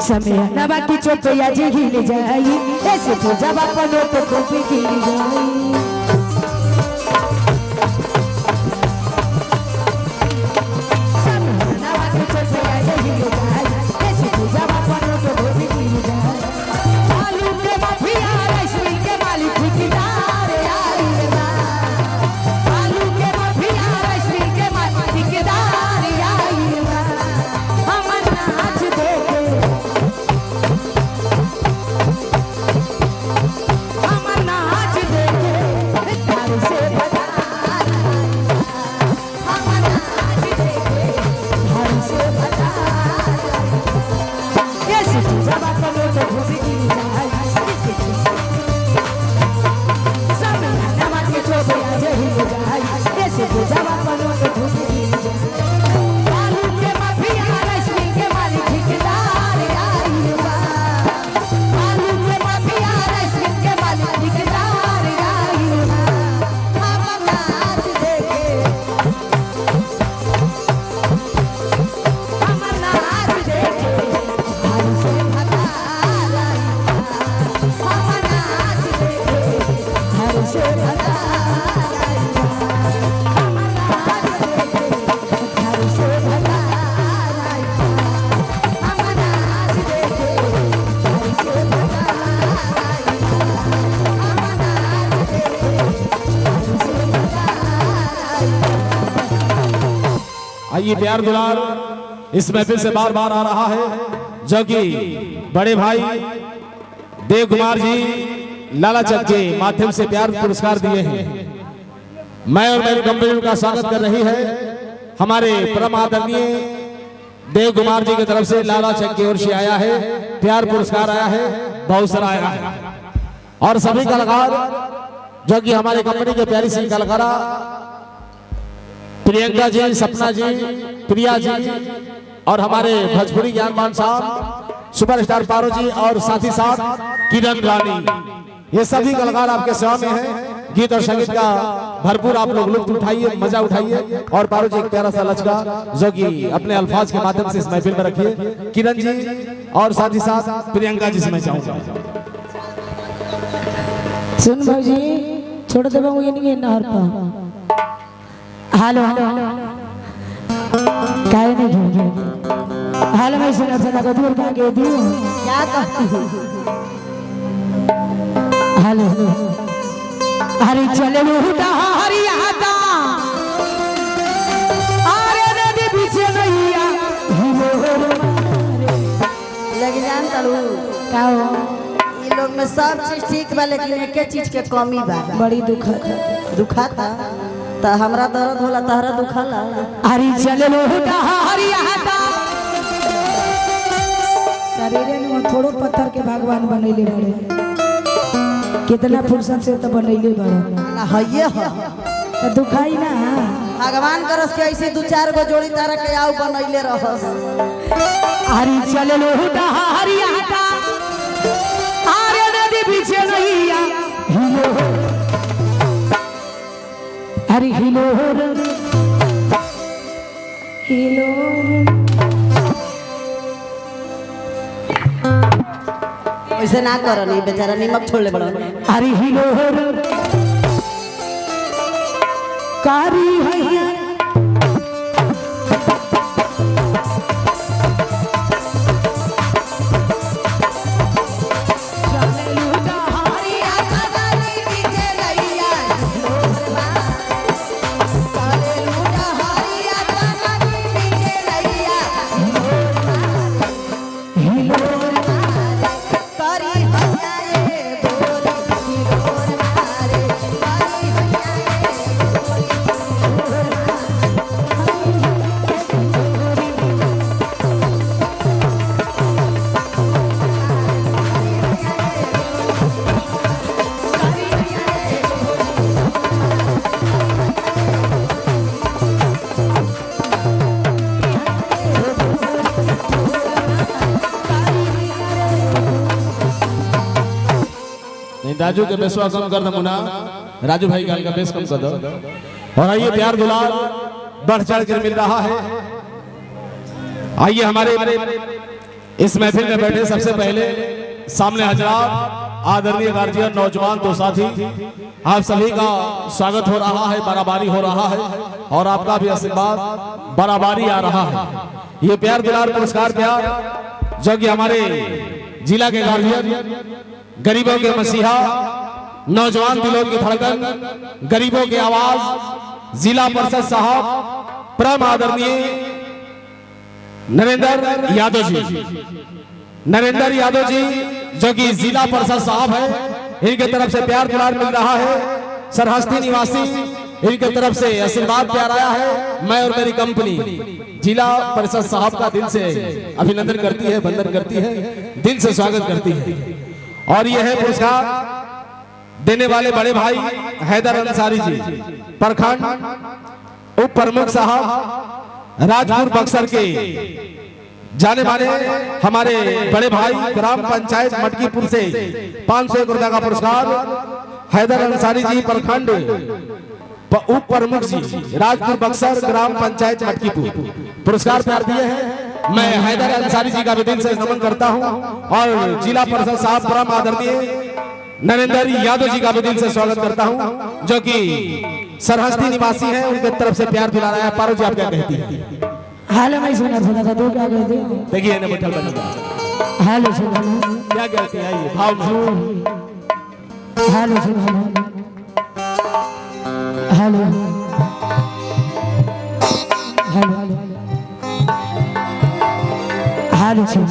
समय नवा की चोपया जी हिल जाई ऐसे तो जब अपनों तो कॉपी हिल जाई समय नवा की चोपया जी हिल जाई ऐसे तो जब अपनों तो कॉपी हिल जाई आलू के माफिया रश्मि के मालिक ठेकेदार आई ना आलू के माफिया रश्मि के मालिक ठेकेदार आई ना हम नाच देखे हम नाच देखे घर से बाजार हम नाच देखे घर से बाजार ये सिटी जब अपनों तो घूमी गिरी जाए समय नवा के चोपया जे हिल जाए ये सिटी जब अपनों तो घूमी गिरी जाए आलू के माफिया रश्मि के मालिक ठेकेदार आई बा आलू के माफिया रश्मि के मालिक ठेकेदार आई बा हम नाच देखे हम नाच देखे घर से बाजार आई बा हम नाच देखे घर से बाजार आई बा हम नाच देखे घर से बाजार आई बा हम नाच देखे घर से बाजार आई बा हम नाच देखे घर से बाजार आई बा। आइए प्यार दुलार इस महफिल से बार बार आ रहा है जो कि बड़े भाई देव कुमार जी लाला चक के माध्यम से प्यार पुरस्कार दिए हैं। मैं और मेरी कंपनी का स्वागत कर रही है हमारे परम आदरणीय देव कुमार जी की तरफ से लाला चक की ओर से आया है प्यार पुरस्कार आया है बहुत सारा आया है और सभी कलाकार जो कि हमारे कंपनी के प्यारी सी कलाकारा प्रियंका जी, सपना जी, प्रिया जी और हमारे भोजपुरी ज्ञानमान साहब, सुपरस्टार पारो जी और साथ ही साथ किरण रानी, ये सभी कलाकार आपके सेवा में हैं। गीत और संगीत का भरपूर आप लोग लुत्फ उठाइए, मजा उठाइए और पारो जी एक प्यारा सा लचका जो कि अपने अल्फाज के माध्यम से इस महफिल में रखिए। किरण जी और साथ ही साथ प्रियंका जी से मैं चाहूंगा। सुन भाजी छोड़ दे बाबू ये नहीं नहर पर हेलो काय नहीं हाल में सुना सुना को दूर का के दियो क्या कहती हो हेलो अरे चले लूटा हरी आता अरे नदी पीछे नैया लग जान तलू का हो ये लोग में सब चीज ठीक बा लेकिन एक चीज के कमी बा बड़ी दुखा था तो हमरा दर्द होला तहरा दुखाला अरे चले लूटा हरी आता शरीर में थोड़ो पत्थर के भगवान बनैले बड़े कितना फुर्सत से तो बनैले बड़े ना हइए ह तो दुखाई ना भगवान करस के ऐसे दो चार गो जोड़ी तारा के आउ बनैले रहस अरे चले लूटा हरी आता अरे नदी पीछे नैया हरी हिलो हिलो ऐसे ना करनी बेचारा नीमक छोड़ ले बड़ा हरी हिलो कारी हैया राजू के बेसवा कम कर दो मुना, राजू भाई का बेस कम कर दो। और आइए प्यार दुलार बढ़ चढ़ कर मिल रहा है। आइए हमारे इस महफिल में बैठे सबसे पहले सामने हजरात आदरणीय गार्जियन नौजवान तो साथी आप सभी का स्वागत हो रहा है, बराबरी हो रहा है और आपका भी आशीर्वाद बराबरी आ रहा है। ये प्यार दुलार पुरस्कार प्यार जो कि हमारे जिला के गार्जियन, गरीबों के मसीहा, नौजवान दिलों की धड़कन, गरीबों की आवाज, जिला परिषद साहब परम आदरणीय नरेंद्र यादव जी जो कि जिला परिषद साहब है, इनके तरफ से प्यार दुलार मिल रहा है। सरहस्ती निवासी इनके तरफ से आशीर्वाद प्यार आया है। मैं और मेरी कंपनी जिला परिषद साहब का दिल से अभिनंदन करती है, वंदन करती है, दिल से स्वागत करती है। और यह है पुरस्कार देने वाले बड़े भाई हैदर अंसारी जी, प्रखंड उप प्रमुख साहब राजपुर बक्सर के जाने माने हमारे बड़े भाई, ग्राम पंचायत मटकीपुर से 501 रुपया का पुरस्कार हैदर अंसारी जी, प्रखंड उप प्रमुख जी, राजपुर बक्सर ग्राम पंचायत मटकीपुर, पुरस्कार प्यार दिए हैं। मैं हैदर अंसारी जी का भी दिल से नमन करता हूं और जिला परिषद साहब परम आदरणीय नरेंद्र यादव जी का भी दिल से स्वागत करता हूं जो कि सरहस्ती निवासी हैं, उनके तरफ से प्यार दिला रहा है। पारो जी आप क्या कहती हैं? हाल में सुना था, तू क्या कहती है? देखिए ना मुठल बना हाल सुना क्या कहती है, ये भाव में हाल सुना हाल हाल हाल सुना